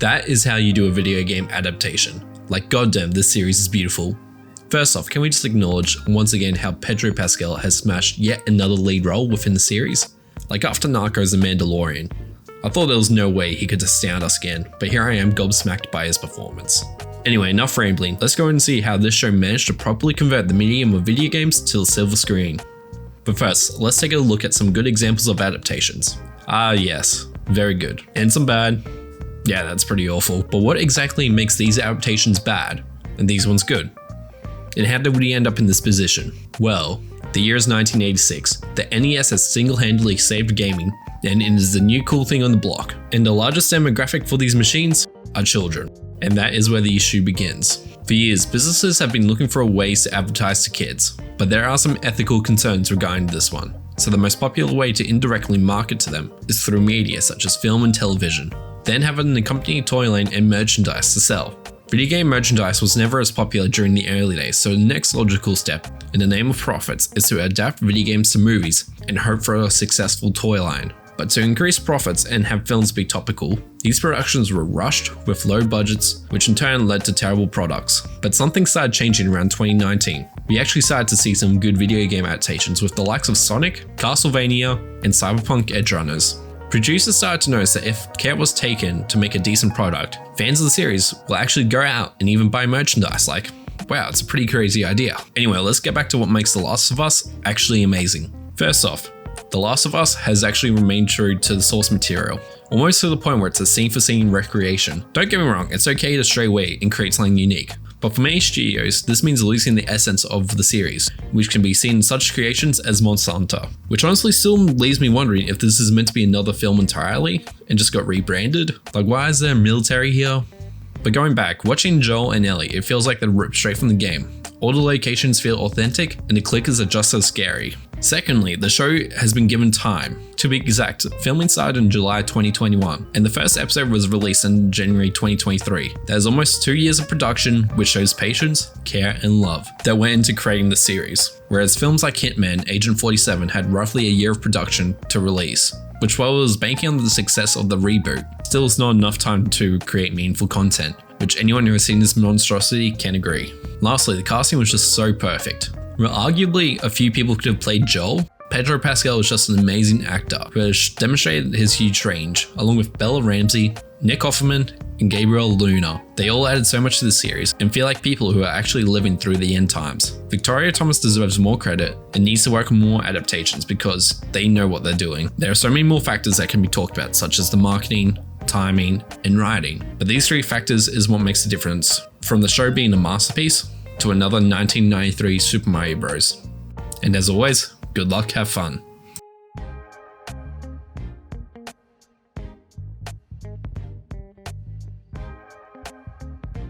That is how you do a video game adaptation. Like goddamn, this series is beautiful. First off, can we just acknowledge once again how Pedro Pascal has smashed yet another lead role within the series? Like after Narcos and Mandalorian. I thought there was no way he could astound us again, but here I am gobsmacked by his performance. Anyway, enough rambling, let's go and see how this show managed to properly convert the medium of video games to the silver screen. But first, let's take a look at some good examples of adaptations. Ah yes, very good. And some bad. Yeah, that's pretty awful. But what exactly makes these adaptations bad, and these ones good? And how did we end up in this position? Well, the year is 1986. The NES has single-handedly saved gaming, and it is the new cool thing on the block. And the largest demographic for these machines are children. And that is where the issue begins. For years, businesses have been looking for ways to advertise to kids, but there are some ethical concerns regarding this one. So the most popular way to indirectly market to them is through media such as film and television, then have an accompanying toy line and merchandise to sell. Video game merchandise was never as popular during the early days, so the next logical step, in the name of profits, is to adapt video games to movies and hope for a successful toy line. But to increase profits and have films be topical, these productions were rushed with low budgets, which in turn led to terrible products. But something started changing around 2019. We actually started to see some good video game adaptations with the likes of Sonic, Castlevania, and Cyberpunk Edgerunners. Producers started to notice that if care was taken to make a decent product, fans of the series will actually go out and even buy merchandise. Like, wow, it's a pretty crazy idea. Anyway, let's get back to what makes The Last of Us actually amazing. First off, The Last of Us has actually remained true to the source material, almost to the point where it's a scene for scene recreation. Don't get me wrong, it's okay to stray away and create something unique. But for many studios, this means losing the essence of the series, which can be seen in such creations as Monster Hunter, which honestly still leaves me wondering if this is meant to be another film entirely and just got rebranded. Like, why is there military here? But going back, watching Joel and Ellie, it feels like they're ripped straight from the game. All the locations feel authentic and the clickers are just as scary. Secondly, the show has been given time. To be exact, filming started in July 2021, and the first episode was released in January 2023. That is almost 2 years of production, which shows patience, care, and love that went into creating the series. Whereas films like Hitman, Agent 47 had roughly a year of production to release, which while it was banking on the success of the reboot, still is not enough time to create meaningful content, which anyone who has seen this monstrosity can agree. Lastly, the casting was just so perfect. While arguably a few people could have played Joel, Pedro Pascal is just an amazing actor who has demonstrated his huge range, along with Bella Ramsey, Nick Offerman, and Gabriel Luna. They all added so much to the series and feel like people who are actually living through the end times. Victoria Thomas deserves more credit and needs to work on more adaptations because they know what they're doing. There are so many more factors that can be talked about, such as the marketing, timing, and writing. But these three factors is what makes the difference from the show being a masterpiece to another 1993 Super Mario Bros. And as always, good luck, have fun.